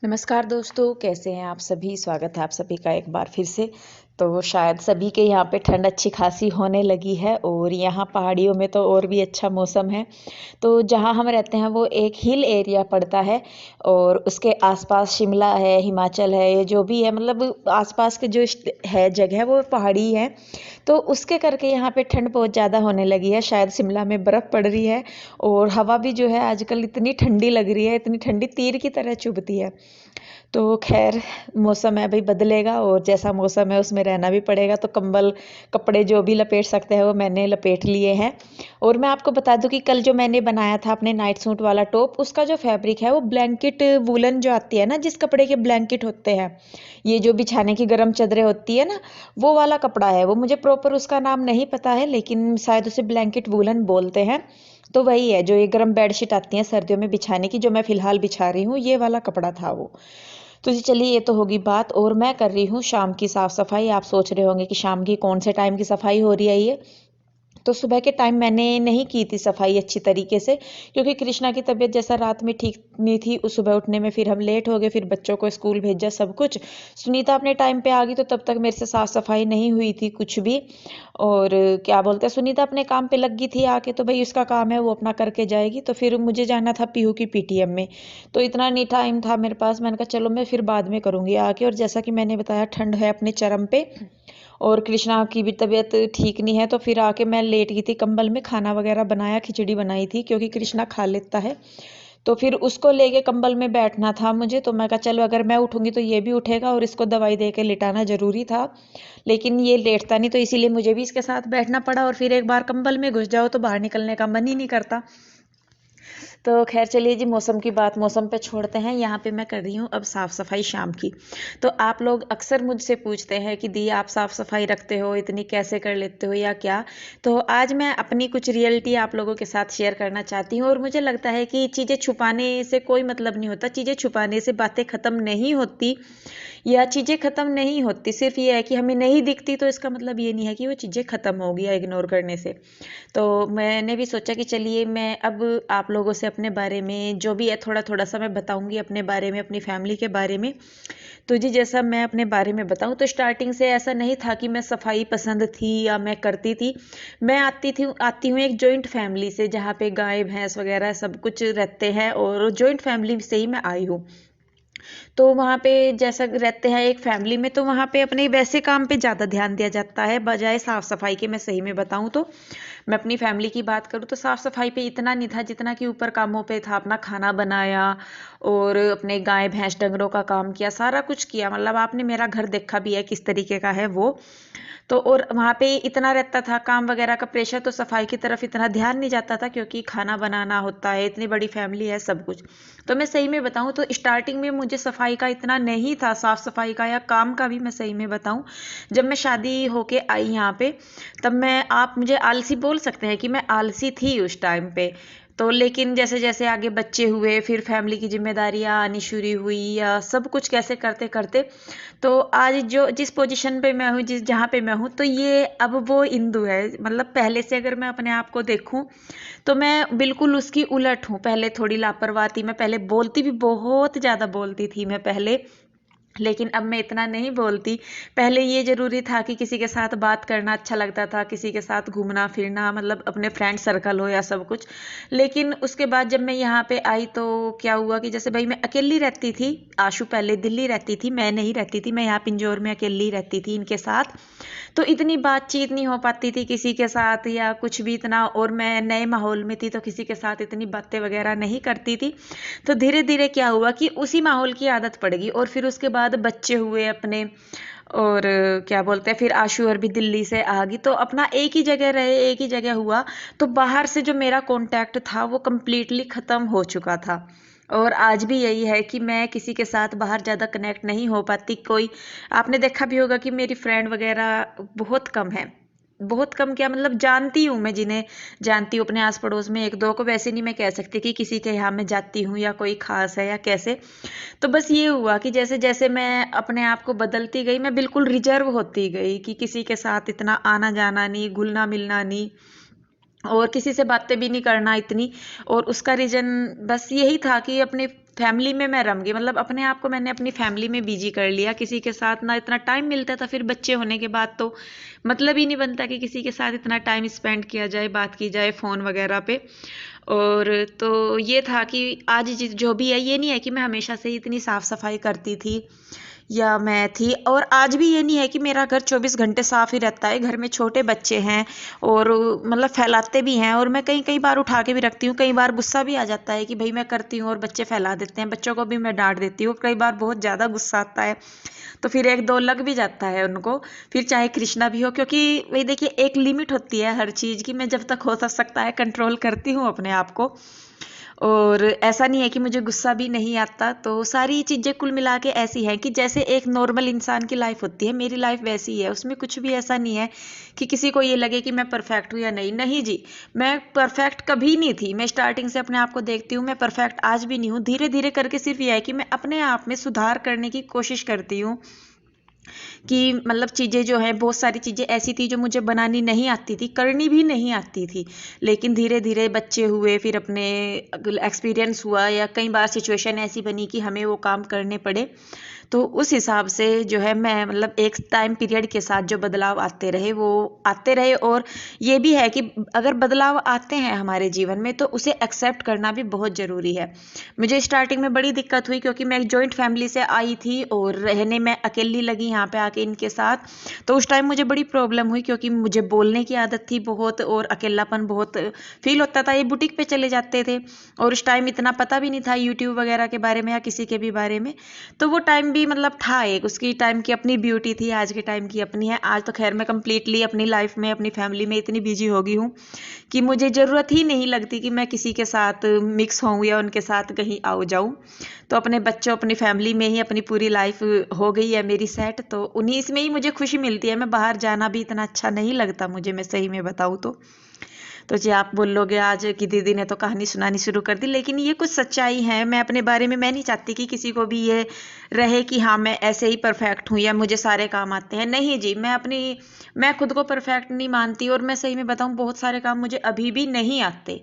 नमस्कार दोस्तों, कैसे हैं आप सभी। स्वागत है आप सभी का एक बार फिर से। तो शायद सभी के यहाँ पे ठंड अच्छी खासी होने लगी है और यहाँ पहाड़ियों में तो और भी अच्छा मौसम है। तो जहाँ हम रहते हैं वो एक हिल एरिया पड़ता है और उसके आसपास शिमला है, हिमाचल है, ये जो भी है मतलब आसपास के जो है जगह वो पहाड़ी है। तो उसके करके यहाँ पे ठंड बहुत ज़्यादा होने लगी है। शायद शिमला में बर्फ़ पड़ रही है और हवा भी जो है आजकल इतनी ठंडी लग रही है, इतनी ठंडी तीर की तरह चुभती है। तो खैर, मौसम है भाई, बदलेगा और जैसा मौसम है उसमें रहना भी पड़ेगा। तो कंबल कपड़े जो भी लपेट सकते हैं वो मैंने लपेट लिए हैं। और मैं आपको बता दूं कि कल जो मैंने बनाया था अपने नाइट सूट वाला टॉप, उसका जो फैब्रिक है वो ब्लैंकेट वूलन जो आती है ना, जिस कपड़े के ब्लैंकेट होते हैं, ये जो बिछाने की गर्म चादरें होती है ना, वो वाला कपड़ा है। वो मुझे प्रॉपर उसका नाम नहीं पता है, लेकिन शायद उसे ब्लैंकेट वूलन बोलते हैं। तो वही है जो ये गर्म बेडशीट आती हैं सर्दियों में बिछाने की, जो मैं फिलहाल बिछा रही हूँ, ये वाला कपड़ा था वो। तो जी चलिए, ये तो होगी बात। और मैं कर रही हूँ शाम की साफ़ सफाई। आप सोच रहे होंगे कि शाम की कौन से टाइम की सफाई हो रही है ये। तो सुबह के टाइम मैंने नहीं की थी सफाई अच्छी तरीके से, क्योंकि कृष्णा की तबीयत जैसा रात में ठीक नहीं थी। उस सुबह उठने में फिर हम लेट हो गए, फिर बच्चों को स्कूल भेजा सब कुछ। सुनीता अपने टाइम पे आ गई, तो तब तक मेरे से साफ सफाई नहीं हुई थी कुछ भी। और क्या बोलते हैं, सुनीता अपने काम पे लग गई थी आके, तो भाई उसका काम है वो अपना करके जाएगी। तो फिर मुझे जाना था पीहू की पीटीएम में, तो इतना नहीं टाइम था मेरे पास। मैंने कहा चलो मैं फिर बाद में करूँगी आके। और जैसा कि मैंने बताया, ठंड है अपने चरम पे और कृष्णा की भी तबीयत ठीक नहीं है। तो फिर आके मैं लेट गई थी कंबल में। खाना वगैरह बनाया, खिचड़ी बनाई थी, क्योंकि कृष्णा खा लेता है। तो फिर उसको लेके कंबल में बैठना था मुझे। तो मैं कहा चलो अगर मैं उठूंगी तो ये भी उठेगा, और इसको दवाई दे के लिटाना ज़रूरी था। लेकिन ये लेटता नहीं, तो इसीलिए मुझे भी इसके साथ बैठना पड़ा। और फिर एक बार कंबल में घुस जाओ तो बाहर निकलने का मन ही नहीं करता। तो खैर चलिए जी, मौसम की बात मौसम पे छोड़ते हैं। यहाँ पे मैं कर रही हूँ अब साफ़ सफाई शाम की। तो आप लोग अक्सर मुझसे पूछते हैं कि दी आप साफ़ सफाई रखते हो, इतनी कैसे कर लेते हो या क्या। तो आज मैं अपनी कुछ रियलिटी आप लोगों के साथ शेयर करना चाहती हूँ। और मुझे लगता है कि चीज़ें छुपाने से कोई मतलब नहीं होता, चीज़ें छुपाने से बातें ख़त्म नहीं होती या चीज़ें ख़त्म नहीं होती। सिर्फ ये है कि हमें नहीं दिखती, तो इसका मतलब ये नहीं है कि वो चीज़ें ख़त्म हो गई या इग्नोर करने से। तो मैंने भी सोचा कि चलिए मैं अब आप लोगों से अपने बारे में जो भी है थोड़ा थोड़ा सा मैं बताऊंगी, अपने बारे में, अपनी फैमिली के बारे में। तो जी, जैसा मैं अपने बारे में बताऊं, तो स्टार्टिंग से ऐसा नहीं था कि मैं सफाई पसंद थी या मैं करती थी। मैं आती हूँ एक जॉइंट फैमिली से, जहाँ पे गाय भैंस वगैरह सब कुछ रहते हैं, और जॉइंट फैमिली से ही मैं आई हूँ। तो वहाँ पे जैसा रहते हैं एक फैमिली में, तो वहाँ पे अपने वैसे काम पे ज़्यादा ध्यान दिया जाता है बजाय साफ़ सफाई के। मैं सही में बताऊँ तो मैं अपनी फैमिली की बात करूँ तो साफ़ सफाई पे इतना नहीं था जितना कि ऊपर कामों पे था। अपना खाना बनाया और अपने गाय भैंस डंगरों का काम किया, सारा कुछ किया। मतलब आपने मेरा घर देखा भी है किस तरीके का है वो। तो और वहाँ पे इतना रहता था काम वगैरह का प्रेशर, तो सफाई की तरफ इतना ध्यान नहीं जाता था, क्योंकि खाना बनाना होता है, इतनी बड़ी फैमिली है, सब कुछ। तो मैं सही में बताऊँ तो स्टार्टिंग में मुझे सफाई का इतना नहीं था, साफ सफाई का या काम का भी। मैं सही में बताऊँ, जब मैं शादी होके आई यहाँ पे, तब आप मुझे आलसी बोल सकते हैं कि मैं आलसी थी उस टाइम पे। तो लेकिन जैसे जैसे आगे बच्चे हुए, फिर फैमिली की जिम्मेदारियां आनी शुरू हुई, या सब कुछ कैसे करते करते, तो आज जो जिस पोजीशन पे मैं हूँ, जिस जहाँ पे मैं हूँ, तो ये अब वो इंदु है। मतलब पहले से अगर मैं अपने आप को देखूँ तो मैं बिल्कुल उसकी उलट हूँ। पहले थोड़ी लापरवाह थी मैं, पहले बोलती भी बहुत ज़्यादा बोलती थी मैं पहले, लेकिन अब मैं इतना नहीं बोलती। पहले ये ज़रूरी था कि किसी के साथ बात करना अच्छा लगता था, किसी के साथ घूमना फिरना, मतलब अपने फ्रेंड सर्कल हो या सब कुछ। लेकिन उसके बाद जब मैं यहाँ पे आई तो क्या हुआ कि जैसे भाई मैं अकेली रहती थी। आशु पहले दिल्ली रहती थी, मैं नहीं रहती थी, मैं यहाँ पिंजौर में अकेली रहती थी इनके साथ। तो इतनी बातचीत नहीं हो पाती थी किसी के साथ या कुछ भी इतना, और मैं नए माहौल में थी तो किसी के साथ इतनी बातें वगैरह नहीं करती थी। तो धीरे धीरे क्या हुआ कि उसी माहौल की आदत पड़ गई, और फिर उसके बाद बच्चे हुए अपने। और क्या बोलते हैं, फिर आशु और भी दिल्ली से आ गई, तो अपना एक ही जगह रहे, एक ही जगह हुआ। तो बाहर से जो मेरा कांटेक्ट था वो कम्प्लीटली ख़त्म हो चुका था। और आज भी यही है कि मैं किसी के साथ बाहर ज़्यादा कनेक्ट नहीं हो पाती। कोई, आपने देखा भी होगा कि मेरी फ्रेंड वगैरह बहुत कम है। बहुत कम क्या, मतलब जानती हूँ मैं जिन्हें जानती हूँ अपने आस पड़ोस में एक दो को, वैसे नहीं मैं कह सकती कि किसी के यहाँ मैं जाती हूँ या कोई खास है या कैसे। तो बस ये हुआ कि जैसे जैसे मैं अपने आप को बदलती गई, मैं बिल्कुल रिजर्व होती गई कि किसी के साथ इतना आना जाना नहीं, घुलना मिलना नहीं, और किसी से बातें भी नहीं करना इतनी। और उसका रीज़न बस यही था कि अपने फैमिली में मैं रम गई, मतलब अपने आप को मैंने अपनी फैमिली में बिजी कर लिया, किसी के साथ ना इतना टाइम मिलता था। फिर बच्चे होने के बाद तो मतलब ही नहीं बनता कि किसी के साथ इतना टाइम स्पेंड किया जाए, बात की जाए फ़ोन वगैरह पे। और तो ये था कि आज जो भी है, ये नहीं है कि मैं हमेशा से ही इतनी साफ़ सफाई करती थी या मैं थी, और आज भी ये नहीं है कि मेरा घर 24 घंटे साफ ही रहता है। घर में छोटे बच्चे हैं और मतलब फैलाते भी हैं, और मैं कई कई बार उठा के भी रखती हूँ। कई बार गुस्सा भी आ जाता है कि भाई मैं करती हूँ और बच्चे फैला देते हैं, बच्चों को भी मैं डांट देती हूँ। कई बार बहुत ज़्यादा गुस्सा आता है तो फिर एक दो लग भी जाता है उनको, फिर चाहे कृष्णा भी हो, क्योंकि वही देखिए एक लिमिट होती है हर चीज़ की। मैं जब तक हो सकता है कंट्रोल करती हूँ अपने आप को, और ऐसा नहीं है कि मुझे गुस्सा भी नहीं आता। तो सारी चीज़ें कुल मिला के ऐसी हैं कि जैसे एक नॉर्मल इंसान की लाइफ होती है, मेरी लाइफ वैसी ही है। उसमें कुछ भी ऐसा नहीं है कि किसी को ये लगे कि मैं परफेक्ट हूँ या नहीं। नहीं जी, मैं परफेक्ट कभी नहीं थी। मैं स्टार्टिंग से अपने आप को देखती हूँ, मैं परफेक्ट आज भी नहीं हूँ। धीरे धीरे करके सिर्फ यह है कि मैं अपने आप में सुधार करने की कोशिश करती हूँ कि मतलब चीज़ें जो हैं, बहुत सारी चीज़ें ऐसी थी जो मुझे बनानी नहीं आती थी, करनी भी नहीं आती थी। लेकिन धीरे धीरे बच्चे हुए, फिर अपने एक्सपीरियंस हुआ, या कई बार सिचुएशन ऐसी बनी कि हमें वो काम करने पड़े। तो उस हिसाब से जो है मैं मतलब एक टाइम पीरियड के साथ जो बदलाव आते रहे वो आते रहे। और ये भी है कि अगर बदलाव आते हैं हमारे जीवन में तो उसे एक्सेप्ट करना भी बहुत ज़रूरी है। मुझे स्टार्टिंग में बड़ी दिक्कत हुई क्योंकि मैं एक जॉइंट फैमिली से आई थी और रहने में अकेली लगी यहाँ पे आके इनके साथ। तो उस टाइम मुझे बड़ी प्रॉब्लम हुई क्योंकि मुझे बोलने की आदत थी बहुत, और अकेलापन बहुत फील होता था। ये बुटीक पे चले जाते थे और उस टाइम इतना पता भी नहीं था यूट्यूब वगैरह के बारे में या किसी के भी बारे में। तो वो टाइम भी मतलब था, एक उसकी टाइम की अपनी ब्यूटी थी, आज के टाइम की अपनी है। आज तो खैर मैं कंप्लीटली अपनी लाइफ में अपनी फैमिली में इतनी बिजी हो गई हूँ कि मुझे ज़रूरत ही नहीं लगती कि मैं किसी के साथ मिक्स होऊं या उनके साथ कहीं आऊँ जाऊँ। तो अपने बच्चों अपनी फैमिली में ही अपनी पूरी लाइफ हो गई है मेरी सेट। तो उन्हीं इसमें ही मुझे खुशी मिलती है। मैं बाहर जाना भी इतना अच्छा नहीं लगता मुझे, मैं सही में बताऊँ तो जी आप बोलोगे आज कि दीदी ने तो कहानी सुनानी शुरू कर दी, लेकिन ये कुछ सच्चाई है। मैं अपने बारे में मैं नहीं चाहती कि किसी को भी ये रहे कि हाँ मैं ऐसे ही परफेक्ट हूँ या मुझे सारे काम आते हैं। नहीं जी, मैं खुद को परफेक्ट नहीं मानती, और मैं सही में बताऊँ बहुत सारे काम मुझे अभी भी नहीं आते।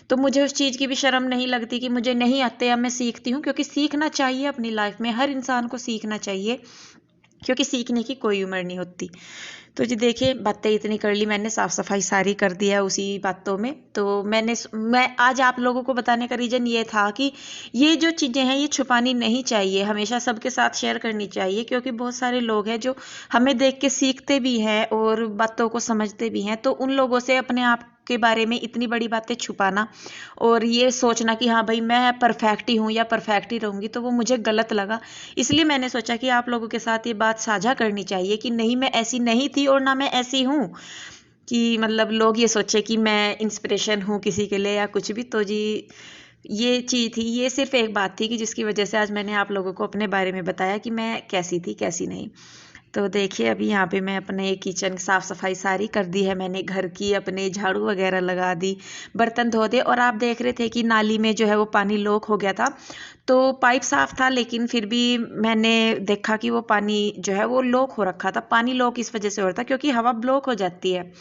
तो मुझे उस चीज़ की भी शर्म नहीं लगती कि मुझे नहीं आते, या मैं सीखती हूँ, क्योंकि सीखना चाहिए अपनी लाइफ में। हर इंसान को सीखना चाहिए क्योंकि सीखने की कोई उम्र नहीं होती। तो जी देखिए बातें इतनी कर ली मैंने, साफ़ सफाई सारी कर दिया उसी बातों में। तो मैं आज आप लोगों को बताने का रीज़न ये था कि ये जो चीज़ें हैं ये छुपानी नहीं चाहिए, हमेशा सबके साथ शेयर करनी चाहिए। क्योंकि बहुत सारे लोग हैं जो हमें देख के सीखते भी हैं और बातों को समझते भी हैं। तो उन लोगों से अपने आप के बारे में इतनी बड़ी बातें छुपाना और ये सोचना कि हाँ भाई मैं परफेक्ट ही हूँ या परफेक्ट ही रहूँगी, तो वो मुझे गलत लगा। इसलिए मैंने सोचा कि आप लोगों के साथ ये बात साझा करनी चाहिए कि नहीं मैं ऐसी नहीं थी और ना मैं ऐसी हूँ कि मतलब लोग ये सोचे कि मैं इंस्पिरेशन हूँ किसी के लिए या कुछ भी। तो जी ये चीज़ थी, ये सिर्फ एक बात थी कि जिसकी वजह से आज मैंने आप लोगों को अपने बारे में बताया कि मैं कैसी थी कैसी नहीं। तो देखिए अभी यहाँ पे मैं अपने किचन साफ़ सफाई सारी कर दी है मैंने, घर की अपने झाड़ू वगैरह लगा दी, बर्तन धो दे। और आप देख रहे थे कि नाली में जो है वो पानी लोक हो गया था। तो पाइप साफ था लेकिन फिर भी मैंने देखा कि वो पानी जो है वो लॉक हो रखा था। पानी लॉक इस वजह से हो रहा था क्योंकि हवा ब्लॉक हो जाती है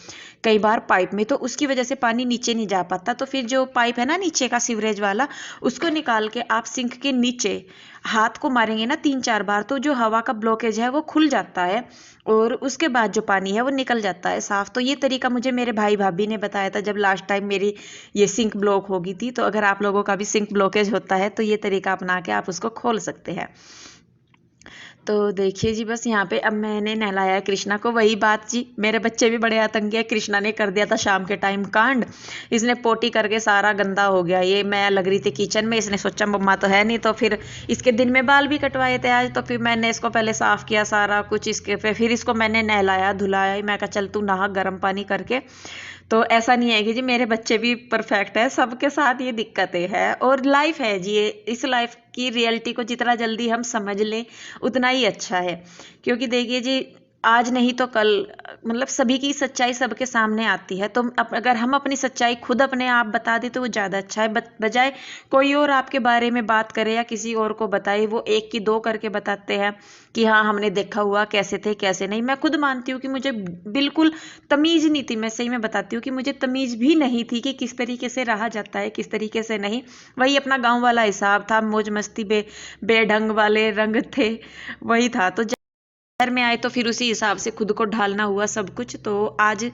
कई बार पाइप में, तो उसकी वजह से पानी नीचे नहीं जा पाता। तो फिर जो पाइप है ना नीचे का सीवरेज वाला, उसको निकाल के आप सिंक के नीचे हाथ को मारेंगे ना 3-4 बार, तो जो हवा का ब्लॉकेज है वो खुल जाता है और उसके बाद जो पानी है वो निकल जाता है साफ। तो ये तरीका मुझे मेरे भाई भाभी ने बताया था जब लास्ट टाइम मेरी ये सिंक ब्लॉक हो गई थी। तो अगर आप लोगों का भी सिंक ब्लॉकेज होता है तो ये तरीका अपना के आप उसको खोल सकते हैं। तो देखिए जी बस यहाँ पे अब मैंने नहलाया है कृष्णा को। वही बात जी, मेरे बच्चे भी बड़े आतंकी है। कृष्णा ने कर दिया था शाम के टाइम कांड, इसने पोटी करके सारा गंदा हो गया। ये मैं लग रही थी किचन में, इसने सोचा मम्मा तो है नहीं, तो फिर इसके दिन में बाल भी कटवाए थे आज। तो फिर मैंने इसको पहले साफ किया सारा कुछ, इसके फिर इसको मैंने नहलाया धुलाया। मैं कहा चल तू नहा गर्म पानी करके। तो ऐसा नहीं है कि जी मेरे बच्चे भी परफेक्ट है, सबके साथ ये दिक्कतें हैं और लाइफ है जी। इस लाइफ की रियलिटी को जितना जल्दी हम समझ लें उतना ही अच्छा है। क्योंकि देखिए जी आज नहीं तो कल मतलब सभी की सच्चाई सबके सामने आती है। तो अगर हम अपनी सच्चाई खुद अपने आप बता दें तो वो ज़्यादा अच्छा है, बजाय कोई और आपके बारे में बात करे या किसी और को बताए। वो एक की दो करके बताते हैं कि हाँ हमने देखा हुआ, कैसे थे कैसे नहीं। मैं खुद मानती हूँ कि मुझे बिल्कुल तमीज़ नहीं थी। मैं सही में बताती हूँ कि मुझे तमीज़ भी नहीं थी कि किस तरीके से रहा जाता है, किस तरीके से नहीं। वही अपना गाँव वाला हिसाब था, मौज मस्ती बेढंग वाले रंग थे, वही था। तो शहर में आए तो फिर उसी हिसाब से खुद को ढालना हुआ सब कुछ। तो आज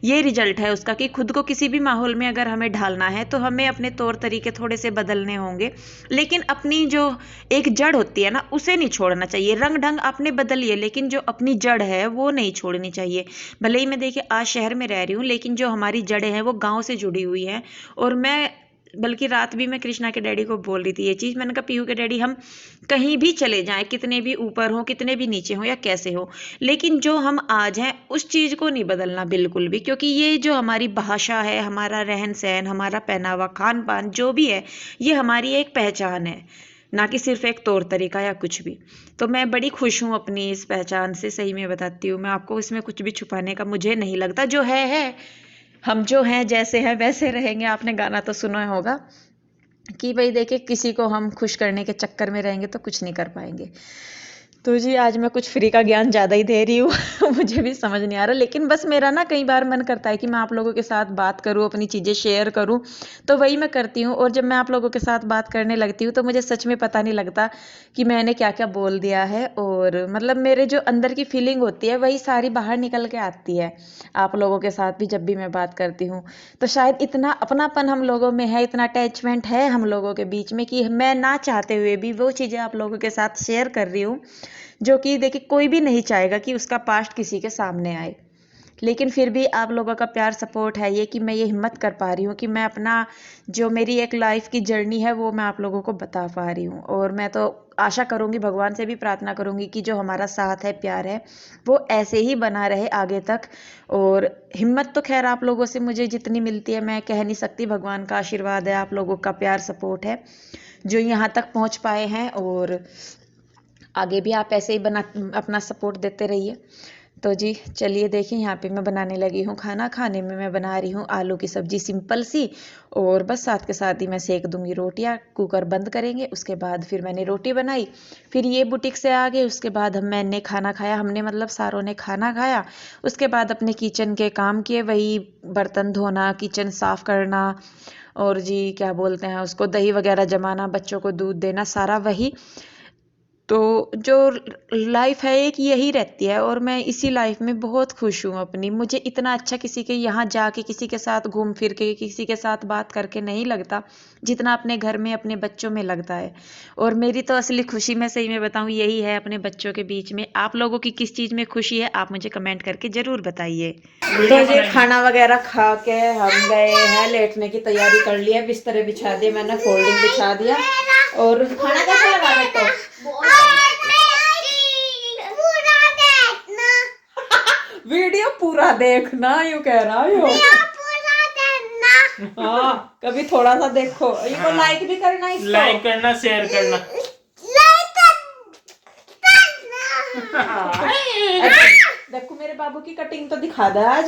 ये रिजल्ट है उसका कि खुद को किसी भी माहौल में अगर हमें ढालना है तो हमें अपने तौर तरीके थोड़े से बदलने होंगे, लेकिन अपनी जो एक जड़ होती है ना उसे नहीं छोड़ना चाहिए। रंग ढंग आपने बदलिए लेकिन जो अपनी जड़ है वो नहीं छोड़नी चाहिए। भले ही मैं देखिए आज शहर में रह रही हूँ लेकिन जो हमारी जड़ें हैं वो गाँव से जुड़ी हुई हैं। और मैं बल्कि रात भी मैं कृष्णा के डैडी को बोल रही थी ये चीज़। मैंने कहा पीहू के डैडी हम कहीं भी चले जाएं, कितने भी ऊपर हो कितने भी नीचे हो या कैसे हो, लेकिन जो हम आज हैं उस चीज़ को नहीं बदलना बिल्कुल भी। क्योंकि ये जो हमारी भाषा है, हमारा रहन सहन, हमारा पहनावा खान पान जो भी है, ये हमारी एक पहचान है, ना कि सिर्फ एक तौर तरीका या कुछ भी। तो मैं बड़ी खुश हूँ अपनी इस पहचान से, सही में बताती हूँ। मैं आपको इसमें कुछ भी छुपाने का मुझे नहीं लगता। जो है हम जो हैं जैसे हैं वैसे रहेंगे। आपने गाना तो सुना होगा कि भाई देखिए किसी को हम खुश करने के चक्कर में रहेंगे तो कुछ नहीं कर पाएंगे। तो जी आज मैं कुछ फ्री का ज्ञान ज़्यादा ही दे रही हूँ मुझे भी समझ नहीं आ रहा, लेकिन बस मेरा ना कई बार मन करता है कि मैं आप लोगों के साथ बात करूँ, अपनी चीज़ें शेयर करूँ, तो वही मैं करती हूँ। और जब मैं आप लोगों के साथ बात करने लगती हूँ तो मुझे सच में पता नहीं लगता कि मैंने क्या क्या बोल दिया है। और मतलब मेरे जो अंदर की फीलिंग होती है वही सारी बाहर निकल के आती है आप लोगों के साथ भी जब भी मैं बात करती हूँ। तो शायद इतना अपनापन हम लोगों में है, इतना अटैचमेंट है हम लोगों के बीच में कि मैं ना चाहते हुए भी वो चीज़ें आप लोगों के साथ शेयर कर रही हूँ, जो कि देखिए कोई भी नहीं चाहेगा कि उसका पास्ट किसी के सामने आए। लेकिन फिर भी आप लोगों का प्यार सपोर्ट है ये कि मैं ये हिम्मत कर पा रही हूँ कि मैं अपना जो मेरी एक लाइफ की जर्नी है वो मैं आप लोगों को बता पा रही हूँ। और मैं तो आशा करूँगी, भगवान से भी प्रार्थना करूँगी कि जो हमारा साथ है, प्यार है, वो ऐसे ही बना रहे आगे तक। और हिम्मत तो खैर आप लोगों से मुझे जितनी मिलती है मैं कह नहीं सकती। भगवान का आशीर्वाद है, आप लोगों का प्यार सपोर्ट है जो यहाँ तक पहुँच पाए हैं। और आगे भी आप ऐसे ही अपना सपोर्ट देते रहिए। तो जी चलिए देखिए यहाँ पे मैं बनाने लगी हूँ खाना। खाने में मैं बना रही हूँ आलू की सब्जी सिंपल सी, और बस साथ के साथ ही मैं सेक दूंगी रोटियाँ। कुकर बंद करेंगे, उसके बाद फिर मैंने रोटी बनाई, फिर ये बुटीक से आ गए, उसके बाद मैंने खाना खाया, हमने मतलब सारों ने खाना खाया। उसके बाद अपने किचन के काम किए, वही बर्तन धोना, किचन साफ करना, और जी क्या बोलते हैं उसको, दही वगैरह जमाना, बच्चों को दूध देना, सारा वही। तो जो लाइफ है एक यही रहती है और मैं इसी लाइफ में बहुत खुश हूँ अपनी। मुझे इतना अच्छा किसी के यहाँ जाके, किसी के साथ घूम फिर के, किसी के साथ बात करके नहीं लगता जितना अपने घर में अपने बच्चों में लगता है। और मेरी तो असली खुशी मैं सही में बताऊँ यही है, अपने बच्चों के बीच में। आप लोगों की किस चीज़ में खुशी है आप मुझे कमेंट करके ज़रूर बताइए। तो ये खाना वगैरह खा के हम गए हैं, लेटने की तैयारी कर ली है, बिस्तर बिछा दिए मैंने, फोल्डिंग बिछा दिया। और खाना कैसा लगा बेटो? वीडियो पूरा देखना, यूं कह रहा है। हाँ कभी थोड़ा सा देखो, इनको लाइक भी करना, इसको लाइक करना, शेयर करना। देखो मेरे बाबू की कटिंग तो दिखा दे आज।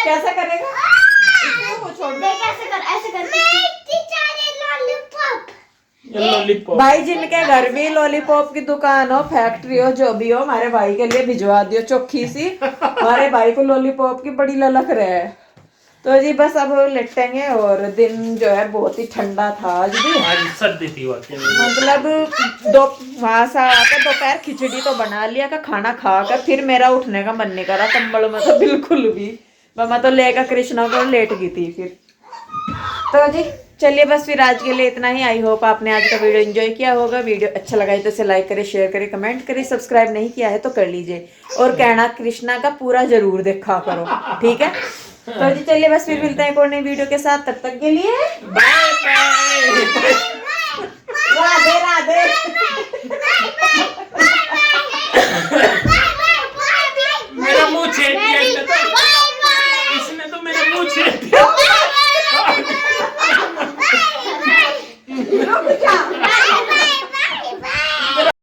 कैसे करेगा? लॉलीपॉप भाई जिनके घर भी लॉलीपॉप की दुकान हो, फैक्ट्री हो, जो भी हो, हमारे भाई के लिए भिजवा दियो चोखी सी। हमारे भाई को लॉलीपॉप की बड़ी ललक रहे। तो जी बस अब लेटेंगे। और दिन जो है बहुत ही ठंडा था आज भी, आज सर्दी थी मतलब वहां से आकर दोपहर खिचड़ी तो बना लिया का, खाना खाकर फिर मेरा उठने का मन नहीं करा कंबल में तो बिल्कुल भी। मैं तो लेकर कृष्णा को लेट गई थी फिर। तो जी चलिए बस फिर आज के लिए इतना ही। आई होप आपने आज का वीडियो एंजॉय किया होगा। वीडियो अच्छा लगा है तो इसे लाइक करें, शेयर करें, कमेंट करें। सब्सक्राइब नहीं किया है तो कर लीजिए, और कहना कृष्णा का पूरा जरूर देखा करो, ठीक है? तो जी चलिए बस फिर मिलते हैं एक और नई वीडियो के साथ, तब तक के लिए बाय बाय।